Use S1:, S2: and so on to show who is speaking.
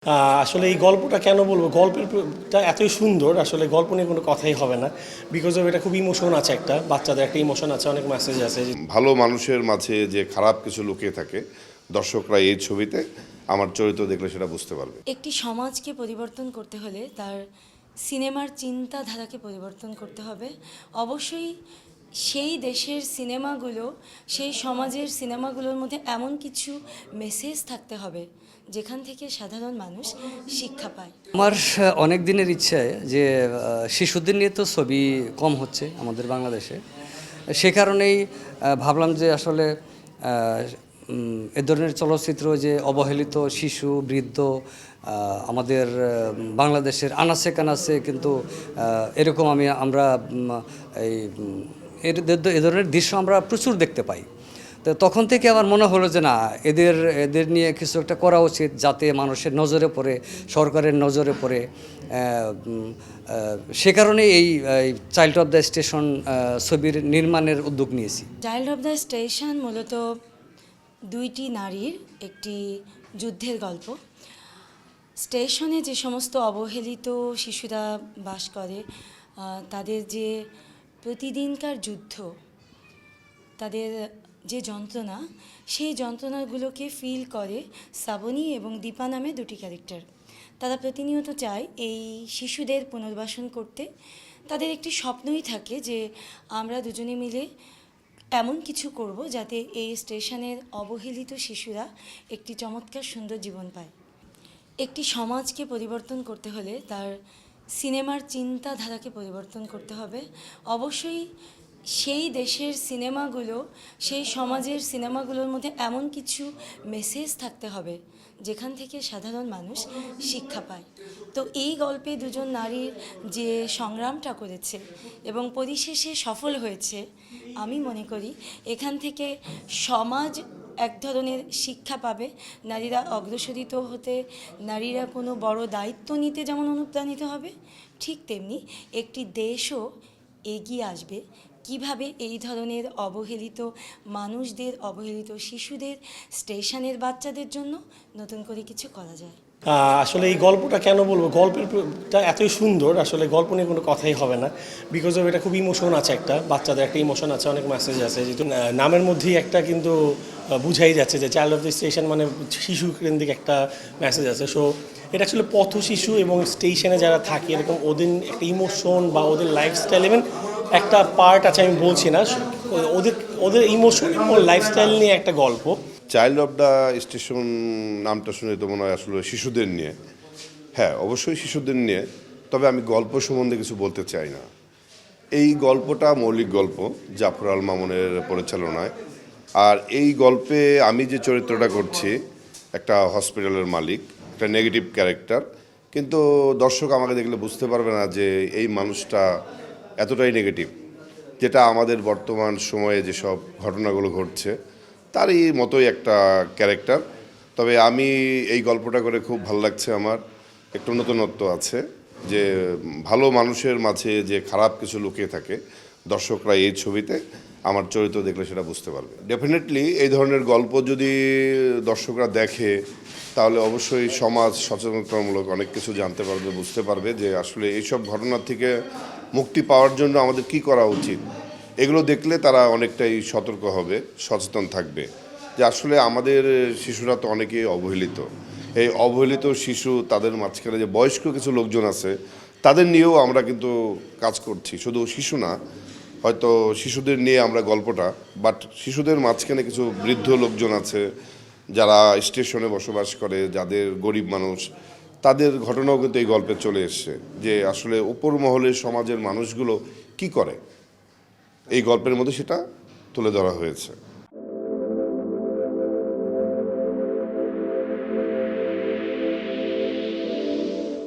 S1: আসলে এই গল্পটা কেন বলবো, গল্পটা এতই সুন্দর, আসলে গল্প নিয়ে কোনো কথাই হবে না। বিকজ অফ এটা খুব ইমোশন আছে, একটা বাচ্চাদের একটা ইমোশন আছে, অনেক মেসেজ আছে।
S2: ভালো মানুষের মাঝে যে খারাপ কিছু লুকিয়ে থাকে, দর্শকরা এই ছবিতে আমার চরিত্র দেখলে সেটা বুঝতে পারবে।
S3: একটি সমাজকে পরিবর্তন করতে হলে তার সিনেমার চিন্তাধারাকে পরিবর্তন করতে হবে। অবশ্যই সেই দেশের সিনেমাগুলো, সেই সমাজের সিনেমাগুলোর মধ্যে এমন কিছু মেসেজ থাকতে হবে যেখান থেকে সাধারণ মানুষ শিক্ষা পায়।
S4: আমার অনেক দিনের ইচ্ছে যে শিশুদের নিয়ে তো ছবি কম হচ্ছে আমাদের বাংলাদেশে, সে কারণেই ভাবলাম যে আসলে এ ধরনের চলচ্চিত্র, যে অবহেলিত শিশু, বৃদ্ধ, আমাদের বাংলাদেশের আনাচে কানাচে কিন্তু এরকম আমরা এই এ ধরনের দৃশ্য আমরা প্রচুর দেখতে পাই। তো তখন থেকে আমার মনে হলো যে না, এদের নিয়ে কিছু একটা করা উচিত, যাতে মানুষের নজরে পড়ে, সরকারের নজরে পড়ে। সে কারণে এই চাইল্ড অফ দ্য স্টেশন ছবির নির্মাণের উদ্যোগ নিয়েছি।
S3: চাইল্ড অফ দ্য স্টেশন মূলত দুইটি নারীর একটি যুদ্ধের গল্প। স্টেশনে যে সমস্ত অবহেলিত শিশুরা বাস করে, তাদের যে প্রতিদিনকার যুদ্ধ, তাদের যে যন্ত্রণা, সেই যন্ত্রণাগুলোকে ফিল করে শ্রাবণী এবং দীপা নামে দুটি ক্যারেক্টার। তারা প্রতিনিয়ত চায় এই শিশুদের পুনর্বাসন করতে। তাদের একটি স্বপ্নই থাকে যে আমরা দুজনে মিলে এমন কিছু করব যাতে এই স্টেশনের অবহেলিত শিশুরা একটি চমৎকার সুন্দর জীবন পায়। একটি সমাজকে পরিবর্তন করতে হলে তার সিনেমার চিন্তাধারাকে পরিবর্তন করতে হবে। অবশ্যই সেই দেশের সিনেমাগুলো, সেই সমাজের সিনেমাগুলোর মধ্যে এমন কিছু মেসেজ থাকতে হবে যেখান থেকে সাধারণ মানুষ শিক্ষা পায়। তো এই গল্পে দুজন নারীর যে সংগ্রামটা করেছে এবং পরিশেষে সফল হয়েছে, আমি মনে করি এখান থেকে সমাজ এক ধরনের শিক্ষা পাবে। নারীরা অগ্রসরিত হতে, নারীরা কোনো বড় দায়িত্ব নিতে যেমন অনুপ্রাণিত হবে, ঠিক তেমনি একটি দেশও এগিয়ে আসবে কিভাবে এই ধরনের অবহেলিত মানুষদের, অবহেলিত শিশুদের, স্টেশনের বাচ্চাদের জন্য নতুন করে কিছু করা যায়।
S1: আসলে এই গল্পটা কেন বলবো, গল্পটা এতই সুন্দর, আসলে গল্প নিয়ে কোনো কথাই হবে না। বিকজ অফ এটা খুব ইমোশন আছে, একটা বাচ্চাদের একটা ইমোশন আছে, অনেক মেসেজ আছে। যেহেতু নামের মধ্যেই একটা কিন্তু বুঝাই যাচ্ছে যে চাইল্ড অফ দ্য স্টেশন মানে শিশু কেন্দ্রিক একটা মেসেজ আছে। সো এটা আসলে পথ শিশু এবং স্টেশনে যারা থাকে, এরকম ওদের একটা ইমোশন বা ওদের লাইফস্টাইল, ইভেন একটা পার্ট আছে, আমি বলছি না, ওদের ওদের ইমোশন এবং লাইফস্টাইল নিয়ে একটা গল্প।
S2: চাইল্ড অফ দ্য স্টেশন নামটা শুনে তো মনে হয় আসলে শিশুদের নিয়ে। হ্যাঁ, অবশ্যই শিশুদের নিয়ে, তবে আমি গল্প সম্বন্ধে কিছু বলতে চাই না। এই গল্পটা মৌলিক গল্প, জাফর আল মামুনের পরিচালনায়। আর এই গল্পে আমি যে চরিত্রটা করছি, একটা হসপিটালের মালিক, একটা নেগেটিভ ক্যারেক্টার। কিন্তু দর্শক আমাকে দেখলে বুঝতে পারবে না যে এই মানুষটা এতটাই নেগেটিভ, যেটা আমাদের বর্তমান সময়ে যেসব ঘটনাগুলো ঘটছে তারই মতোই একটা ক্যারেক্টার। তবে আমি এই গল্পটা করে খুব ভালো লাগছে, আমার একটু নতুনত্ব আছে যে ভালো মানুষের মাঝে যে খারাপ কিছু লুকিয়ে থাকে, দর্শকরা এই ছবিতে আমার চরিত্র দেখলে সেটা বুঝতে পারবে। ডেফিনেটলি এই ধরনের গল্প যদি দর্শকরা দেখে, তাহলে অবশ্যই সমাজ সচেতনতামূলক অনেক কিছু জানতে পারবে, বুঝতে পারবে যে আসলে এইসব ঘটনা থেকে মুক্তি পাওয়ার জন্য আমাদের কি করা উচিত। এগুলো দেখলে তারা অনেকটাই সতর্ক হবে, সচেতন থাকবে যে আসলে আমাদের শিশুরা তো অনেকেই অবহেলিত। এই অবহেলিত শিশু, তাদের মাঝখানে যে বয়স্ক কিছু লোকজন আছে, তাদের নিয়েও আমরা কিন্তু কাজ করছি। শুধু শিশু না, হয়তো শিশুদের নিয়ে আমরা গল্পটা, বাট শিশুদের মাঝখানে কিছু বৃদ্ধ লোকজন আছে যারা স্টেশনে বসবাস করে, যাদের গরিব মানুষ, তাদের ঘটনাও কিন্তু এই গল্পে চলে এসছে যে আসলে উপর মহলের সমাজের মানুষগুলো কি করে, এই গল্পের মধ্যে সেটা তুলে ধরা হয়েছে।